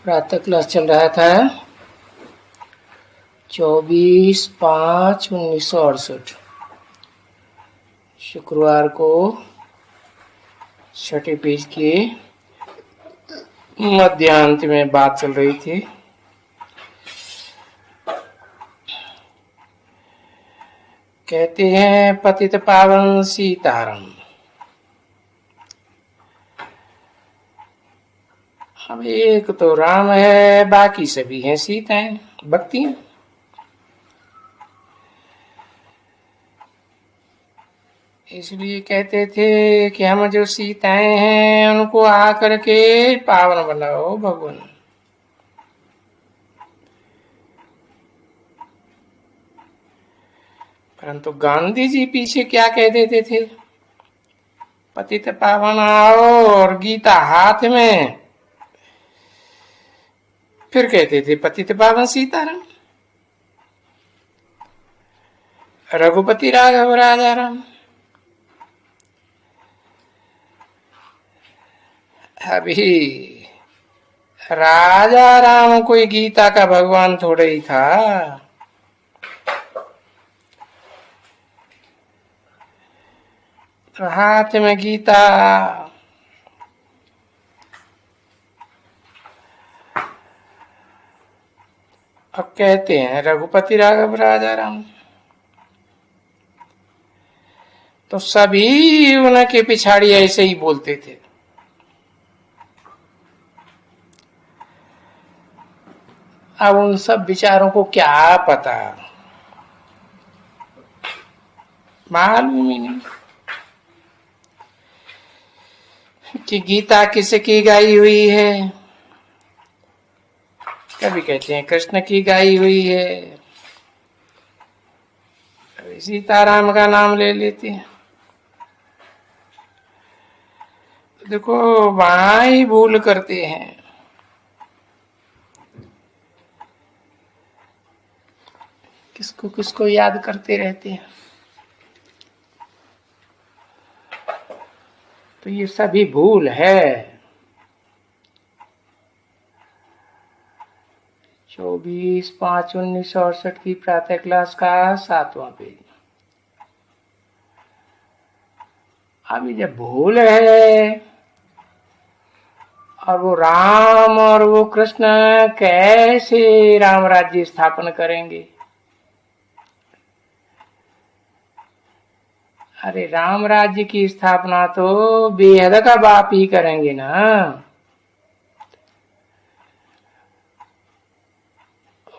प्रातः क्लास चल रहा था 24/5/1968 शुक्रवार को छठे पेज के मध्यांत में बात चल रही थी। कहते हैं पतित पावन सीताराम। अब एक तो राम है, बाकी सभी हैं सीताएं, भक्तियां। इसलिए कहते थे कि हम जो सीताएं हैं उनको आकर के पावन बनाओ भगवान। परंतु गांधी जी पीछे क्या कह देते थे? पतित पावन आओ और गीता हाथ में, फिर कहते थे पतित पावन सीताराम। रघुपति राघव राजा राम। अभी राजा राम कोई गीता का भगवान थोड़ा ही था। तो हाथ में गीता, अब कहते हैं रघुपति राघव राजा राम, तो सभी उनके पिछाड़ी ऐसे ही बोलते थे। अब उन सब विचारों को क्या पता, मालूम ही नहीं कि गीता किसकी गाई हुई है। कभी कहते हैं कृष्ण की गाई हुई है, कभी सीताराम का नाम ले लेते हैं। देखो वहां ही भूल करते हैं। किसको किसको याद करते रहते हैं। तो ये सभी भूल है। 24/5/1968 की प्रातः क्लास का 7वां पेज। अभी जब भूल है और वो राम और वो कृष्ण कैसे राम राज्य स्थापन करेंगे? अरे राम राज्य की स्थापना तो बेहद का बाप ही करेंगे ना।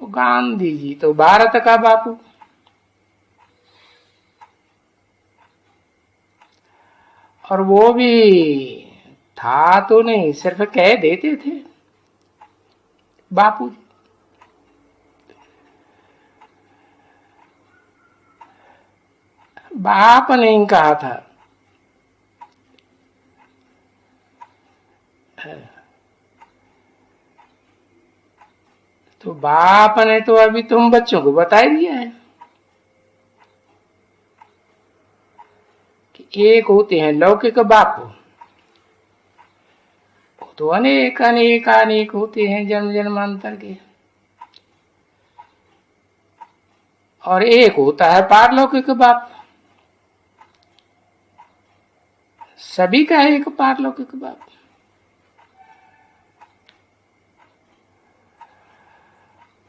गांधी जी तो भारत का बापू, और वो भी था तो नहीं, सिर्फ कह देते थे बापू। बाप नहीं कहा था। तो बाप ने तो अभी तुम बच्चों को बता ही दिया है कि एक होते हैं लौकिक बाप, तो अनेक अनेक अनेक होते हैं जन्म जन्मांतर के, और एक होता है पारलौकिक बाप। सभी का एक पारलौकिक बाप।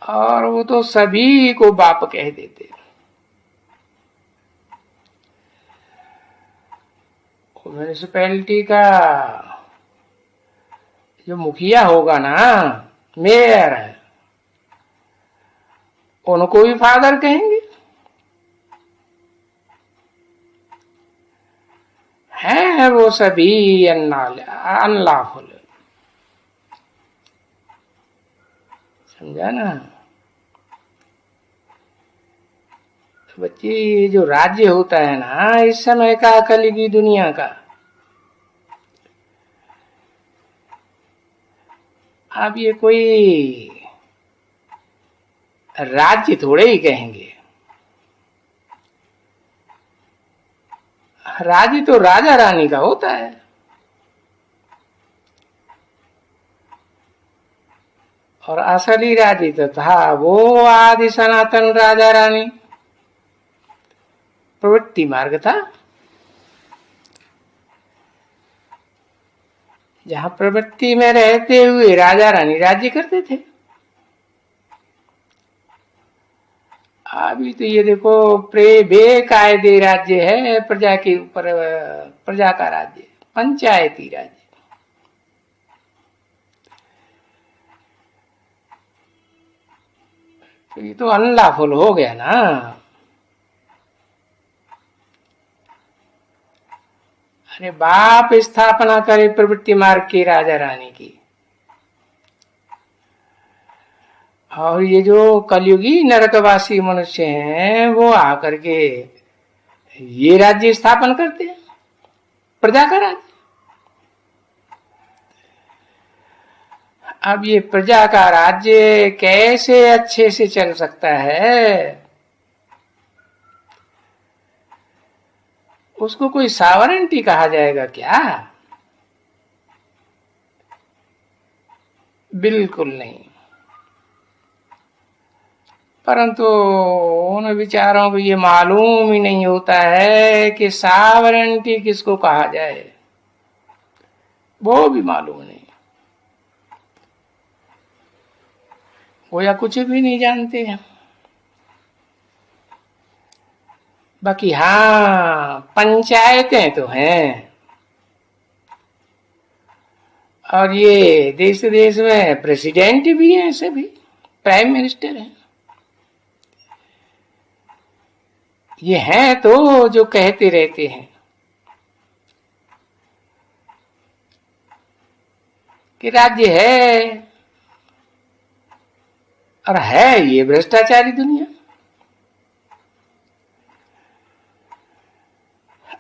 और वो तो सभी को बाप कह देते। म्यूनिसिपैलिटी का जो मुखिया होगा ना, मेयर है, उनको भी फादर कहेंगे। है वो सभी अनलॉफुल। समझा ना? तो बच्चे ये जो राज्य होता है ना इस समय का, कलयुगी दुनिया का, अब ये कोई राज्य थोड़े ही कहेंगे। राज्य तो राजा रानी का होता है। और असली राज्य तो था वो आदि सनातन राजा रानी, प्रवृत्ति मार्ग था, जहां प्रवृत्ति में रहते हुए राजा रानी राज्य करते थे। अभी तो ये देखो बेकायदे राज्य है, प्रजा के ऊपर, प्रजा का राज्य, पंचायती राज्य। तो ये तो अनलॉफुल हो गया ना। अरे बाप स्थापना करे प्रवृत्ति मार्ग की राजा रानी की, और ये जो कलयुगी नरकवासी मनुष्य हैं वो आकर के ये राज्य स्थापन करते हैं, प्रजा का राज्य। अब ये प्रजा का राज्य कैसे अच्छे से चल सकता है? उसको कोई सावरेंटी कहा जाएगा क्या? बिल्कुल नहीं। परंतु उन विचारों को ये मालूम ही नहीं होता है कि सावरेंटी किसको कहा जाए, वो भी मालूम नहीं, वो या कुछ भी नहीं जानते हैं। बाकी हाँ, पंचायतें तो हैं, और ये देश देश में प्रेसिडेंट भी हैं, सभी प्राइम मिनिस्टर हैं। ये हैं तो जो कहते रहते हैं कि राज्य है, और है ये भ्रष्टाचारी दुनिया।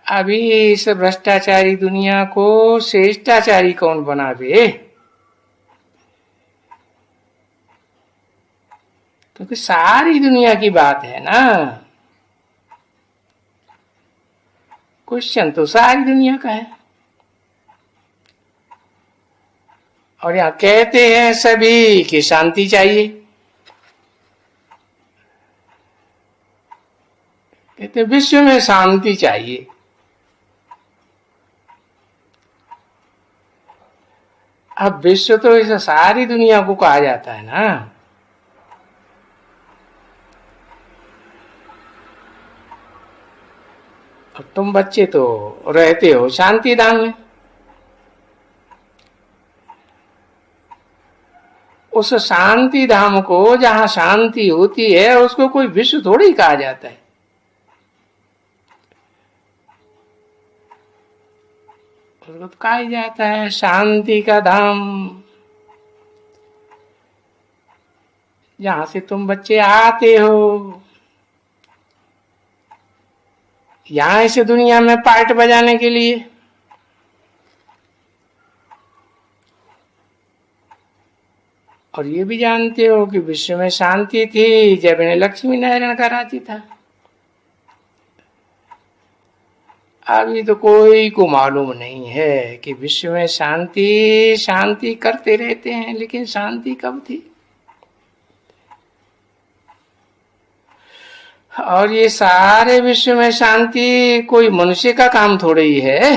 अभी इस भ्रष्टाचारी दुनिया को श्रेष्ठाचारी कौन बना दे? क्योंकि सारी दुनिया की बात है ना, क्वेश्चन तो सारी दुनिया का है। और यहां कहते हैं सभी कि शांति चाहिए, कहते विश्व में शांति चाहिए। अब विश्व तो इस सारी दुनिया को कहा जाता है ना। और तुम बच्चे तो रहते हो शांति धाम में, उस शांति धाम को जहां शांति होती है उसको कोई विश्व थोड़ी कहा जाता है। उसको तो कहा जाता है शांति का धाम, जहां से तुम बच्चे आते हो। यहां इस दुनिया में पार्ट बजाने के लिए, और ये भी जानते हो कि विश्व में शांति थी जब इन्हें लक्ष्मी नारायण का राज्य था। अभी तो कोई को मालूम नहीं है कि विश्व में शांति शांति करते रहते हैं, लेकिन शांति कब थी? और ये सारे विश्व में शांति कोई मनुष्य का काम थोड़ी ही है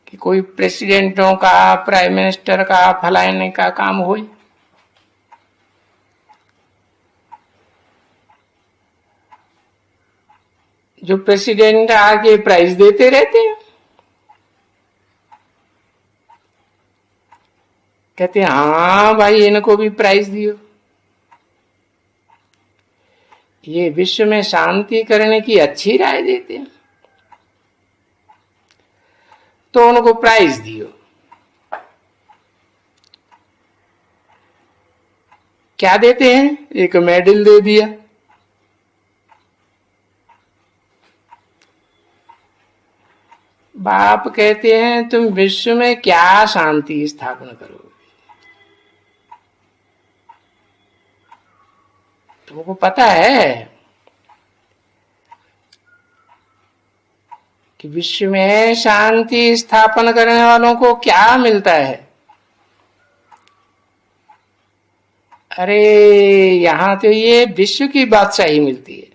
कि कोई प्रेसिडेंटों का, प्राइम मिनिस्टर का, फलाने का काम हो। जो प्रेसिडेंट आके प्राइज देते रहते हैं, कहते हैं हाँ भाई इनको भी प्राइज दियो। ये विश्व में शांति करने की अच्छी राय देते हैं तो उनको प्राइज दियो। क्या देते हैं? एक मेडल दे दिया। बाप कहते हैं तुम विश्व में क्या शांति स्थापना करोगे? तुमको पता है कि विश्व में शांति स्थापना करने वालों को क्या मिलता है? अरे यहां तो ये विश्व की बादशाही मिलती है।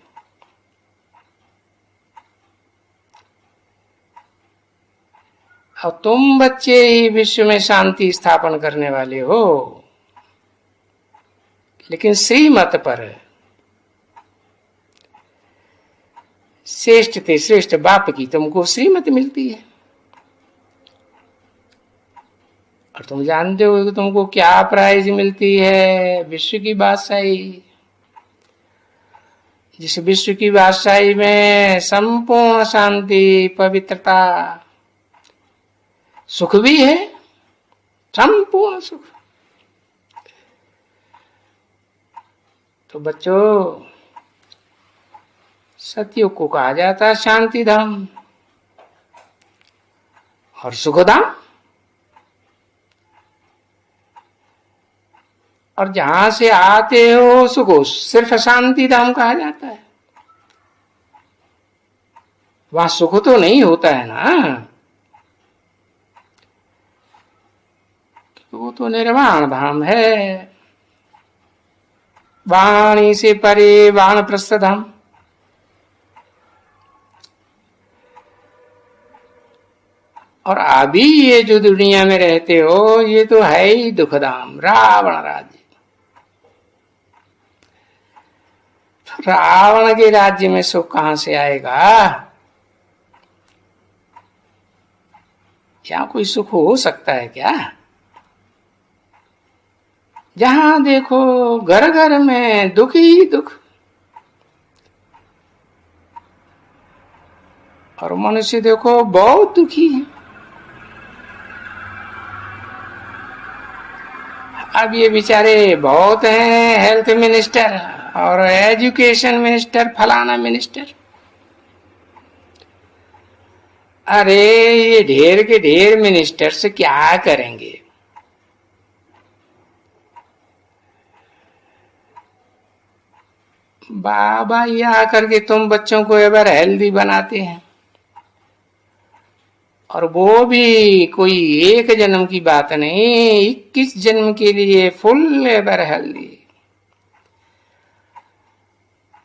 और तुम बच्चे ही विश्व में शांति स्थापन करने वाले हो, लेकिन श्रीमत पर श्रेष्ठ थे श्रेष्ठ बाप की तुमको श्रीमत मिलती है। और तुम जानते हो कि तुमको क्या प्राइज मिलती है? विश्व की बादशाही। जिस विश्व की बादशाही में संपूर्ण शांति, पवित्रता, सुख भी है, संपूर्ण सुख। तो बच्चों, सतयुग को कहा जाता है शांति धाम और सुखधाम। और जहां से आते हो उसको सिर्फ शांति धाम कहा जाता है। वहां सुख तो नहीं होता है ना, वो तो निर्वाण धाम है। वाणी से परे वानप्रस्थ धाम। और अभी ये जो दुनिया में रहते हो ये तो है ही दुखधाम, रावण राज्य। रावण के राज्य में सुख कहां से आएगा? क्या कोई सुख हो सकता है क्या? जहां देखो घर घर में दुख ही दुख। और मनुष्य देखो बहुत दुखी है। अब ये बेचारे बहुत हैं, हेल्थ मिनिस्टर और एजुकेशन मिनिस्टर, फलाना मिनिस्टर। अरे ये ढेर के ढेर मिनिस्टर से क्या करेंगे? बाबा ये आकर के तुम बच्चों को एवर हेल्दी बनाते हैं, और वो भी कोई एक जन्म की बात नहीं, 21 जन्म के लिए फुल एवर हेल्दी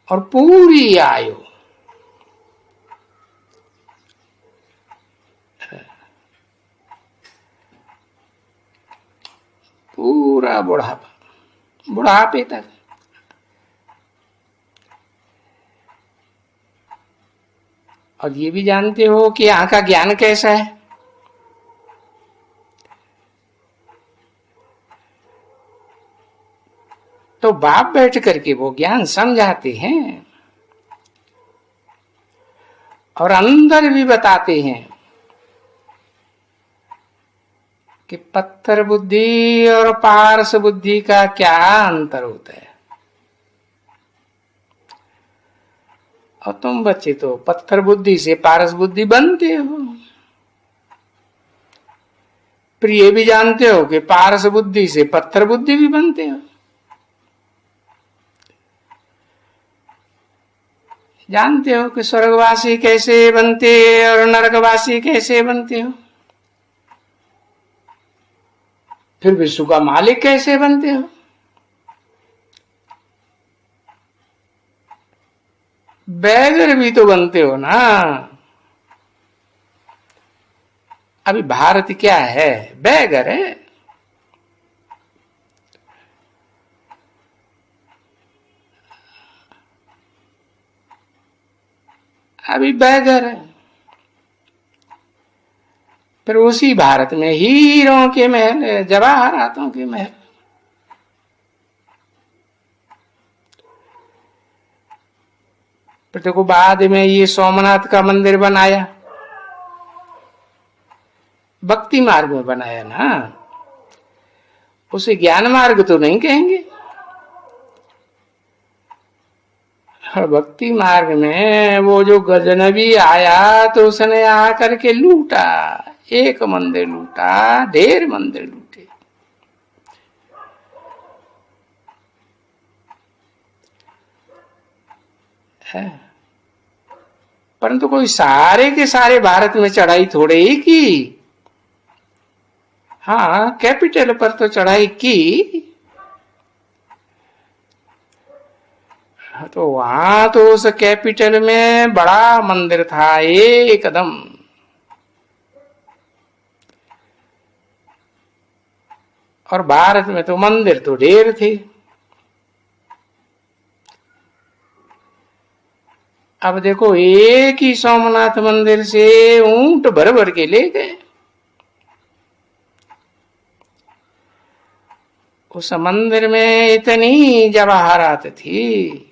और पूरी आयु। पूरा बुढ़ापा, बुढ़ापे तक। और ये भी जानते हो कि यहाँ का ज्ञान कैसा है? तो बाप बैठ करके वो ज्ञान समझाते हैं और अंदर भी बताते हैं कि पत्थर बुद्धि और पारस बुद्धि का क्या अंतर होता है। और तुम बच्चे तो पत्थर बुद्धि से पारस बुद्धि बनते हो। फिर ये भी जानते हो कि पारस बुद्धि से पत्थर बुद्धि भी बनते हो। जानते हो कि स्वर्गवासी कैसे बनते और नरकवासी कैसे बनते हो। फिर विश्व का मालिक कैसे बनते हो। बैगर भी तो बनते हो ना। अभी भारत क्या है? बैगर है। अभी बैगर है। फिर उसी भारत में हीरों के महल, जवाहरातों के महल। फिर देखो बाद में ये सोमनाथ का मंदिर बनाया, भक्ति मार्ग में बनाया ना, उसे ज्ञान मार्ग तो नहीं कहेंगे। भक्ति मार्ग में वो जो गजनबी आया तो उसने आकर के लूटा, एक मंदिर लूटा, ढेर मंदिर लूटे। है परंतु कोई सारे के सारे भारत में चढ़ाई थोड़े ही की। हाँ, कैपिटल पर तो चढ़ाई की, तो वहां तो उस कैपिटल में बड़ा मंदिर था एकदम, और भारत में तो मंदिर तो ढेर थे। अब देखो एक ही सोमनाथ मंदिर से ऊंट भर भर के ले गए। उस मंदिर में इतनी जवाहरात थी।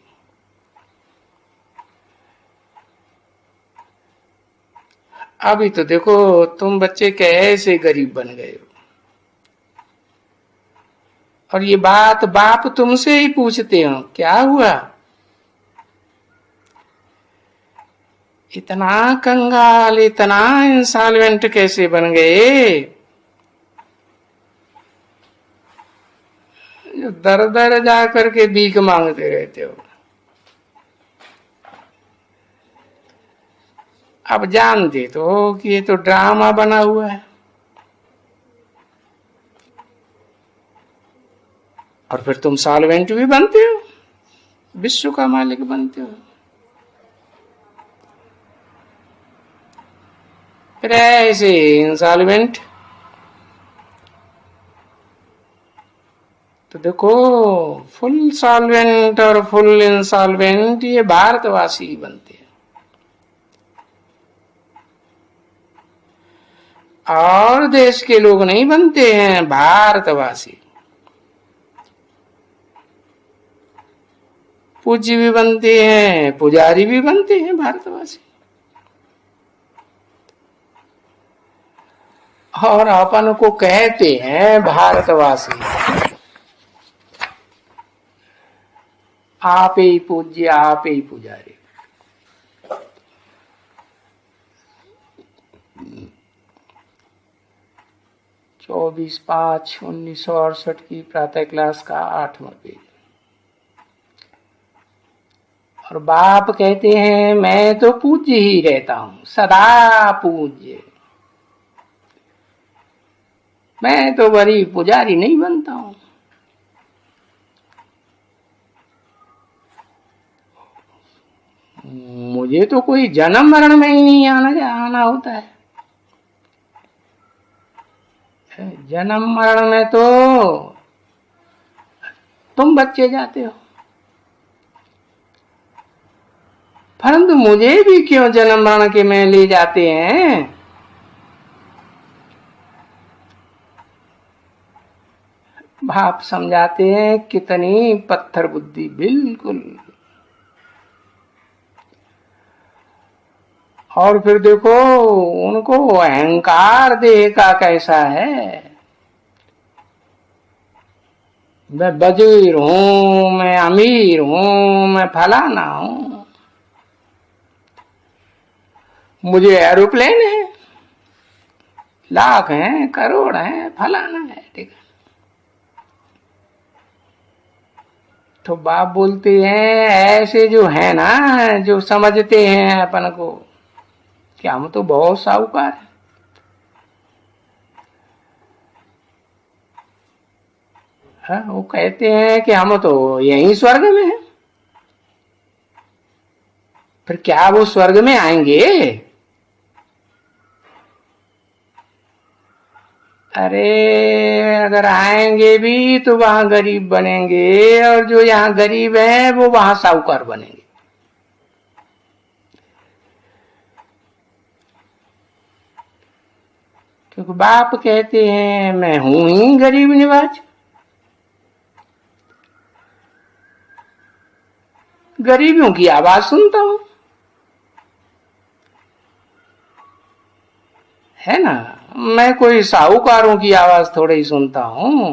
अभी तो देखो तुम बच्चे कैसे गरीब बन गए हो, और ये बात बाप तुमसे ही पूछते हो क्या हुआ, इतना कंगाल, इतना इंसॉल्वेंट कैसे बन गए, जो दर दर जा करके भीख मांगते रहते हो। अब जानते तो हो कि ये तो ड्रामा बना हुआ है, और फिर तुम सॉल्वेंट भी बनते हो, विश्व का मालिक बनते हो। फिर ऐसे इंसॉल्वेंट, तो देखो फुल सॉल्वेंट और फुल इंसॉल्वेंट ये भारतवासी ही बनते हैं, और देश के लोग नहीं बनते हैं, भारतवासी। पूज्य भी बनते हैं, पुजारी भी बनते हैं भारतवासी। और अपन को कहते हैं भारतवासी। आप ही पूज्य, आप ही पुजारी। चौबीस 5/1968 की प्रातः क्लास का 8वां पेज। और बाप कहते हैं मैं तो पूज्य ही रहता हूं, सदा पूज्य, मैं तो बड़ी पुजारी नहीं बनता हूं। मुझे तो कोई जन्म मरण में ही नहीं आना होता है। जन्म मरण में तो तुम बच्चे जाते हो, परंतु मुझे भी क्यों जन्म मरण के में ले जाते हैं। बाप समझाते हैं कितनी पत्थर बुद्धि, बिल्कुल। और फिर देखो उनको अहंकार देह का कैसा है, मैं वजीर हूं, मैं अमीर हूं, मैं फलाना हूं, मुझे एरोप्लेन है, लाख हैं, करोड़ हैं, फलाना है, ठीक है। तो बाप बोलते हैं ऐसे जो है ना, जो समझते हैं अपन को कि हम तो बहुत साहूकार हैं, वो कहते हैं कि हम तो यहीं स्वर्ग में हैं। फिर क्या वो स्वर्ग में आएंगे? अरे अगर आएंगे भी तो वहां गरीब बनेंगे, और जो यहाँ गरीब हैं वो वहां साहूकार बनेंगे। क्योंकि बाप कहते हैं मैं हूं ही गरीब निवाज, गरीबियों की आवाज सुनता हूं, है ना। मैं कोई साहूकारों की आवाज थोड़ी ही सुनता हूं।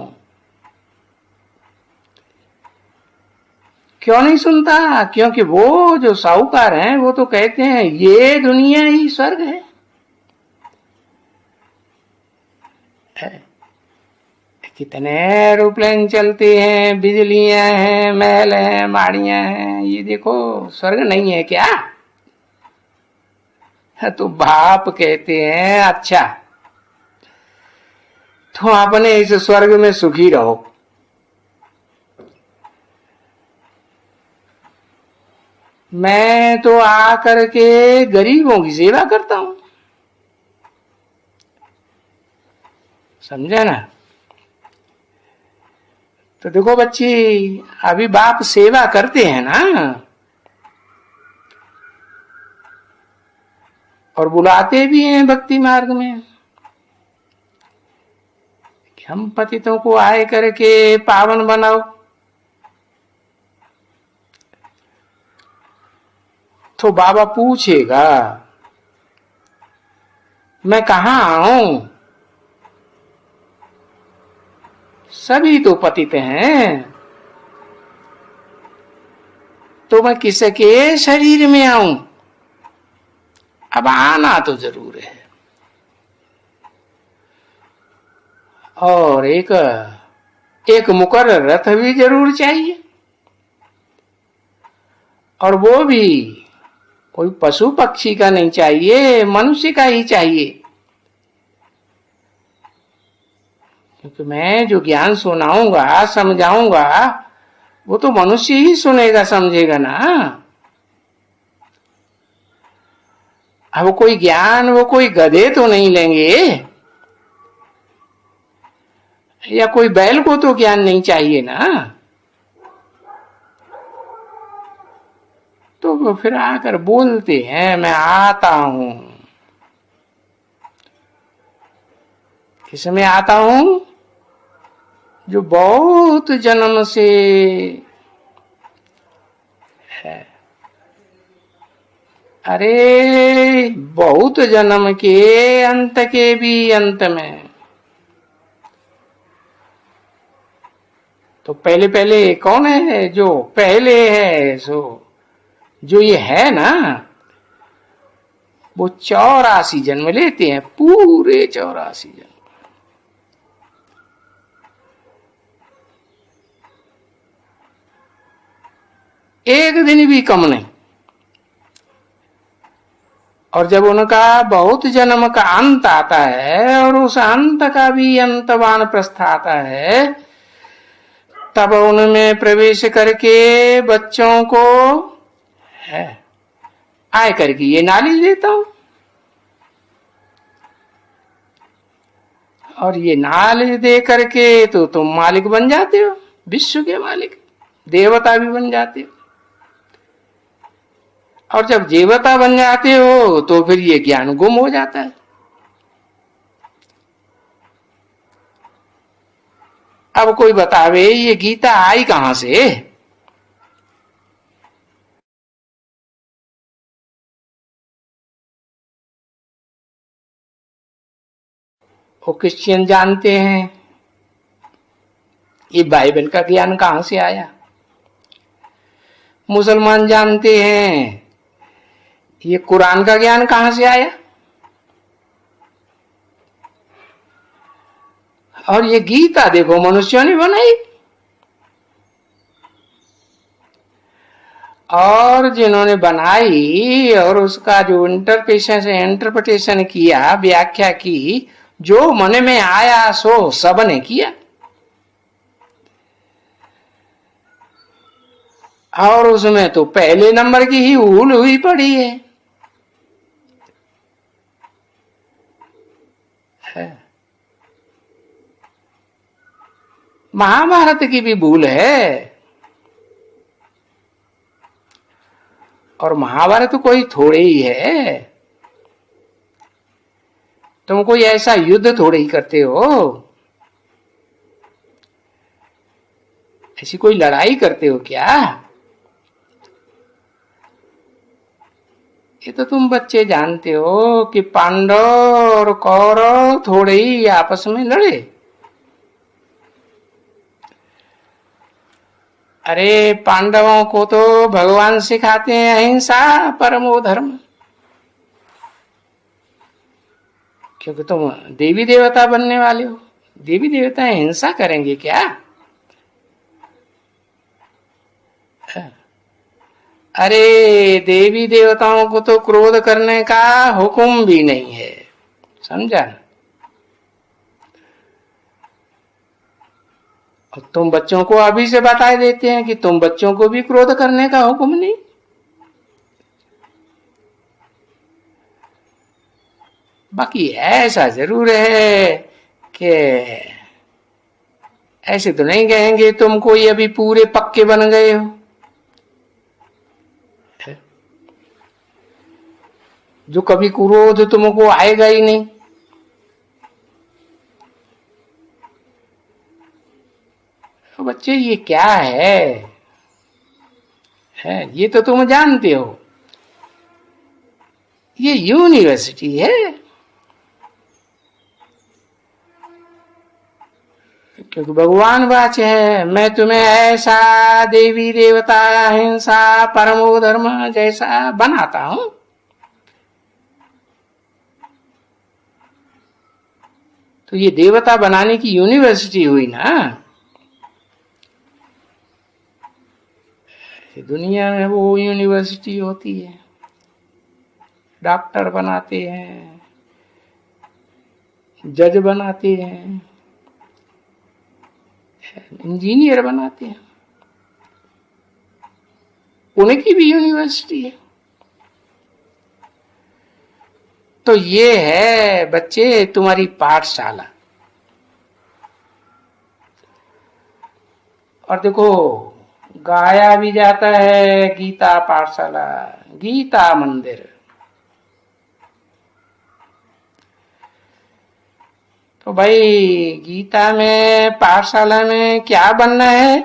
क्यों नहीं सुनता? क्योंकि वो जो साहूकार हैं वो तो कहते हैं ये दुनिया ही स्वर्ग है। कितने एरोप्लेन चलते हैं, बिजलियां हैं, महल हैं, माड़ियां हैं, ये देखो स्वर्ग नहीं है क्या? तो बाप कहते हैं अच्छा तो अपने इस स्वर्ग में सुखी रहो, मैं तो आकर के गरीबों की सेवा करता हूं। समझे ना? तो देखो बच्ची, अभी बाप सेवा करते हैं ना, और बुलाते भी हैं भक्ति मार्ग में कि हम पतितों को आए करके पावन बनाओ। तो बाबा पूछेगा मैं कहाँ आऊं? सभी तो पतित हैं, तो मैं किसके शरीर में आऊं? अब आना तो जरूर है। और एक मुकर्रर रथ भी जरूर चाहिए, और वो भी कोई पशु पक्षी का नहीं चाहिए, मनुष्य का ही चाहिए। क्योंकि मैं जो ज्ञान सुनाऊंगा, समझाऊंगा, वो तो मनुष्य ही सुनेगा, समझेगा ना। अब कोई ज्ञान वो कोई गधे तो नहीं लेंगे, या कोई बैल को तो ज्ञान नहीं चाहिए ना। तो वो फिर आकर बोलते हैं मैं आता हूं। किसमें आता हूं? जो बहुत जन्म से है। अरे बहुत जन्म के अंत के भी अंत में। तो पहले पहले कौन है? जो पहले है, सो जो ये है ना, वो 84 जन्म लेते हैं, पूरे 84 जन्म। एक दिन भी कम नहीं। और जब उनका बहुत जन्म का अंत आता है, और उस अंत का भी अंतवान प्रस्थ आता है, तब उनमें प्रवेश करके बच्चों को है आय करके ये नॉलेज देता हूं। और ये नॉलेज दे करके तो तुम मालिक बन जाते हो, विश्व के मालिक, देवता भी बन जाते हो। और जब देवता बन जाते हो तो फिर ये ज्ञान गुम हो जाता है। अब कोई बतावे ये गीता आई कहां से? वो क्रिश्चियन जानते हैं ये बाइबल का ज्ञान कहां से आया। मुसलमान जानते हैं ये कुरान का ज्ञान कहां से आया। और ये गीता देखो मनुष्यों ने बनाई, और जिन्होंने बनाई और उसका जो इंटरप्रिटेशन किया, व्याख्या की, जो मन में आया सो सबने किया। और उसमें तो पहले नंबर की ही भूल हुई पड़ी है। महाभारत की भी भूल है। और महाभारत कोई थोड़े ही है, तुम कोई ऐसा युद्ध थोड़े ही करते हो, ऐसी कोई लड़ाई करते हो क्या? ये तो तुम बच्चे जानते हो कि पांडव और कौरव थोड़े ही आपस में लड़े। अरे पांडवों को तो भगवान सिखाते हैं अहिंसा परमो धर्म। क्योंकि तुम देवी देवता बनने वाले हो, देवी देवता हिंसा करेंगे क्या? अरे देवी देवताओं को तो क्रोध करने का हुक्म भी नहीं है, समझा? और तुम बच्चों को अभी से बता देते हैं कि तुम बच्चों को भी क्रोध करने का हुक्म नहीं। बाकी ऐसा जरूर है कि ऐसे तो नहीं कहेंगे तुम कोई अभी पूरे पक्के बन गए हो, जो कभी क्रोध तुमको आएगा ही नहीं। तो बच्चे ये क्या है ये तो तुम जानते हो, ये यूनिवर्सिटी है। क्योंकि भगवान वाच है, मैं तुम्हें ऐसा देवी देवता हिंसा परमो धर्म जैसा बनाता हूं। तो ये देवता बनाने की यूनिवर्सिटी हुई ना। दुनिया में वो यूनिवर्सिटी होती है, डॉक्टर बनाते हैं, जज बनाते हैं, इंजीनियर बनाते हैं, उनकी भी यूनिवर्सिटी है। तो ये है बच्चे तुम्हारी पाठशाला। और देखो गाया भी जाता है गीता पाठशाला, गीता मंदिर। तो भाई गीता में पाठशाला में क्या बनना है,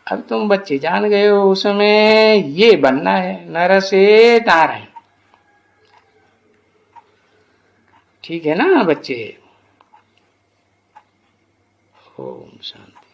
अब तुम बच्चे जान गए हो, उसमें ये बनना है नर से नारायण। ठीक है ना बच्चे। ओम शांति।